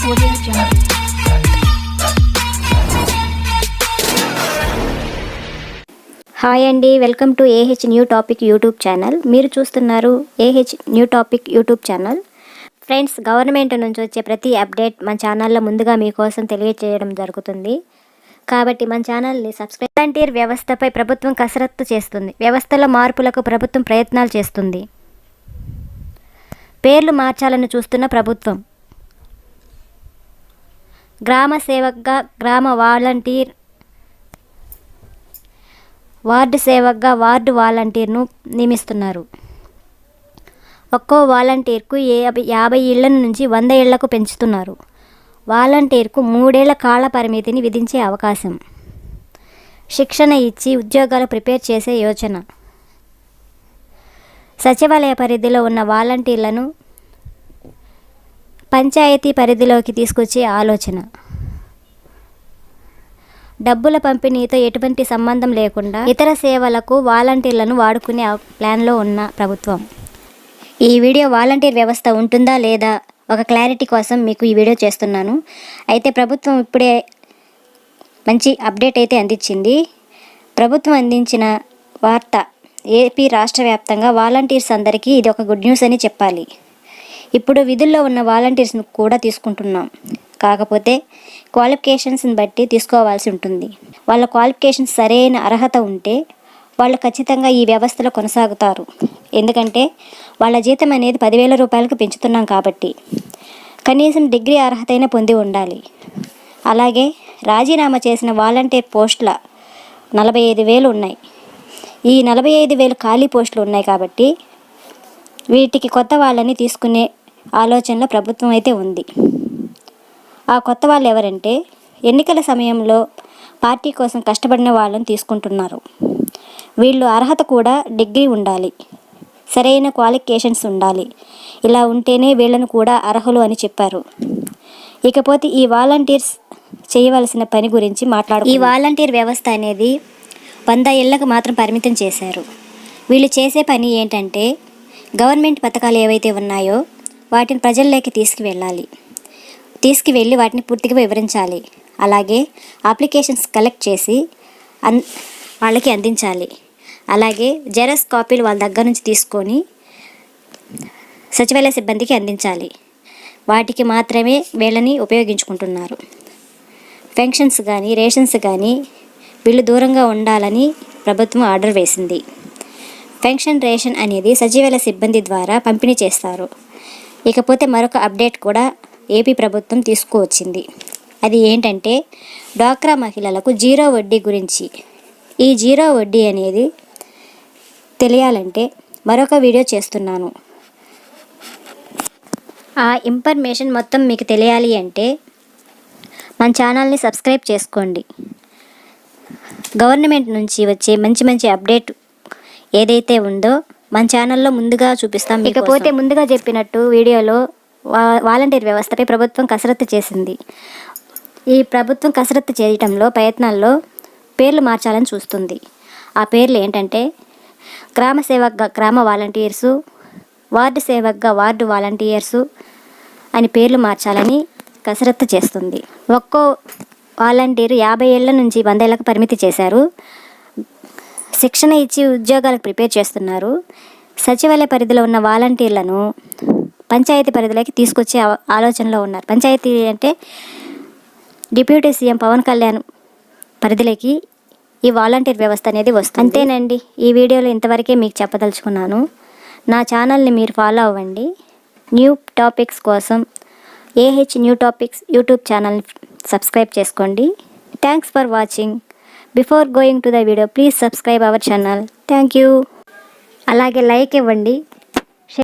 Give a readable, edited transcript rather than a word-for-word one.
Audio Jungle. Hi అండి, welcome to AH new topic YouTube channel. మీరు చూస్తున్నారు AH new topic YouTube channel. Friends, government నుంచి వచ్చే ప్రతి అప్డేట్ మన ఛానల్లో ముందుగా మీకోసం తెలియజేయడం జరుగుతుంది. కాబట్టి మన ఛానల్ని సబ్స్క్రైబ్. వాలంటీర్ వ్యవస్థపై ప్రభుత్వం కసరత్తు చేస్తుంది. వ్యవస్థలో మార్పులకు ప్రభుత్వం ప్రయత్నాలు చేస్తుంది. పేర్లు మార్చాలని చూస్తున్న ప్రభుత్వం. గ్రామ సేవక్గా గ్రామ వాలంటీర్, వార్డు సేవక్గా వార్డు వాలంటీర్ను నియమిస్తున్నారు. ఒక్కో వాలంటీర్కు 50 ఇళ్ల నుంచి 100 ఇళ్లకు పెంచుతున్నారు. వాలంటీర్కు 3 ఏళ్ల కాల పరిమితిని విధించే అవకాశం. శిక్షణ ఇచ్చి ఉద్యోగాలు ప్రిపేర్ చేసే యోచన. సచివాలయ పరిధిలో ఉన్న వాలంటీర్లను పంచాయతీ పరిధిలోకి తీసుకొచ్చే ఆలోచన. డబ్బుల పంపిణీతో ఎటువంటి సంబంధం లేకుండా ఇతర సేవలకు వాలంటీర్లను వాడుకునే ప్లాన్లో ఉన్న ప్రభుత్వం. ఈ వీడియో వాలంటీర్ వ్యవస్థ ఉంటుందా లేదా ఒక క్లారిటీ కోసం మీకు ఈ వీడియో చేస్తున్నాను. అయితే ప్రభుత్వం ఇప్పుడే మంచి అప్డేట్ అయితే అందించింది. ప్రభుత్వం అందించిన వార్త, ఏపీ రాష్ట్ర వ్యాప్తంగా వాలంటీర్స్ అందరికీ ఇది ఒక గుడ్ న్యూస్ అని చెప్పాలి. ఇప్పుడు విధుల్లో ఉన్న వాలంటీర్స్ను కూడా తీసుకుంటున్నాం. కాకపోతే క్వాలిఫికేషన్స్ని బట్టి తీసుకోవాల్సి ఉంటుంది. వాళ్ళ క్వాలిఫికేషన్స్ సరైన అర్హత ఉంటే వాళ్ళు ఖచ్చితంగా ఈ వ్యవస్థలో కొనసాగుతారు. ఎందుకంటే వాళ్ళ జీతం అనేది 10,000 రూపాయలకు పెంచుతున్నాం కాబట్టి కనీసం డిగ్రీ అర్హతైనా పొంది ఉండాలి. అలాగే రాజీనామా చేసిన వాలంటీర్ పోస్టుల 45,000 ఉన్నాయి. ఈ 45,000 ఖాళీ పోస్టులు ఉన్నాయి కాబట్టి వీటికి కొత్త వాళ్ళని తీసుకునే ఆలోచనలో ప్రభుత్వం అయితే ఉంది. ఆ కొత్త వాళ్ళు ఎవరంటే ఎన్నికల సమయంలో పార్టీ కోసం కష్టపడిన వాళ్ళని తీసుకుంటున్నారు. వీళ్ళు అర్హత కూడా డిగ్రీ ఉండాలి, సరైన క్వాలిఫికేషన్స్ ఉండాలి. ఇలా ఉంటేనే వీళ్ళను కూడా అర్హులు అని చెప్పారు. ఇకపోతే ఈ వాలంటీర్స్ చేయవలసిన పని గురించి ఈ వాలంటీర్ వ్యవస్థ అనేది 100 ఇళ్లకు మాత్రం పరిమితం చేశారు. వీళ్ళు చేసే పని ఏంటంటే గవర్నమెంట్ పథకాలు ఏవైతే ఉన్నాయో వాటిని ప్రజల్లోకి తీసుకువెళ్ళి వాటిని పూర్తిగా వివరించాలి. అలాగే అప్లికేషన్స్ కలెక్ట్ చేసి వాళ్ళకి అందించాలి. అలాగే జెరాక్స్ కాపీలు వాళ్ళ దగ్గర నుంచి తీసుకొని సచివాలయ సిబ్బందికి అందించాలి. వాటికి మాత్రమే వీళ్ళని ఉపయోగించుకుంటున్నారు. పెన్షన్స్ కానీ రేషన్స్ కానీ వీళ్ళు దూరంగా ఉండాలని ప్రభుత్వం ఆర్డర్ వేసింది. పెన్షన్ రేషన్ అనేది సచివాలయ సిబ్బంది ద్వారా పంపిణీ చేస్తారు. ఇకపోతే మరొక అప్డేట్ కూడా ఏపీ ప్రభుత్వం తీసుకువచ్చింది. అది ఏంటంటే డ్వాక్రా మహిళలకు 0 వడ్డీ గురించి. ఈ 0 వడ్డీ అనేది తెలియాలంటే మరొక వీడియో చేస్తున్నాను. ఆ ఇన్ఫర్మేషన్ మొత్తం మీకు తెలియాలి అంటే మన ఛానల్ని సబ్స్క్రైబ్ చేసుకోండి. గవర్నమెంట్ నుంచి వచ్చే మంచి అప్డేట్ ఏదైతే ఉందో మన ఛానల్లో ముందుగా చూపిస్తాం. ఇకపోతే ముందుగా చెప్పినట్టు వీడియోలో వాలంటీర్ వ్యవస్థపై ప్రభుత్వం కసరత్తు చేసింది. ఈ ప్రభుత్వం కసరత్తు చేయటంలో ప్రయత్నాల్లో పేర్లు మార్చాలని చూస్తుంది. ఆ పేర్లు ఏంటంటే గ్రామ సేవక్గా గ్రామ వాలంటీర్సు, వార్డు సేవక్గా వార్డు వాలంటీర్సు అని పేర్లు మార్చాలని కసరత్తు చేస్తుంది. ఒక్కో వాలంటీర్ 50 ఏళ్ల నుంచి 100 ఏళ్లకు పరిమితి చేశారు. శిక్షణ ఇచ్చి ఉద్యోగాలకు ప్రిపేర్ చేస్తున్నారు. సచివాలయ పరిధిలో ఉన్న వాలంటీర్లను పంచాయతీ పరిధిలోకి తీసుకొచ్చే ఆలోచనలో ఉన్నారు. పంచాయతీ అంటే డిప్యూటీ సీఎం పవన్ కళ్యాణ్ పరిధిలోకి ఈ వాలంటీర్ వ్యవస్థ అనేది వస్తుంది. అంతేనండి, ఈ వీడియోలో ఇంతవరకే మీకు చెప్పదలుచుకున్నాను. నా ఛానల్ని మీరు ఫాలో అవ్వండి. న్యూ టాపిక్స్ కోసం ఏహెచ్ న్యూ టాపిక్స్ యూట్యూబ్ ఛానల్ని సబ్స్క్రైబ్ చేసుకోండి. Thanks for watching. Before going to the video please subscribe our channel. Thank you. అలాగే లైక్ ఇవ్వండి.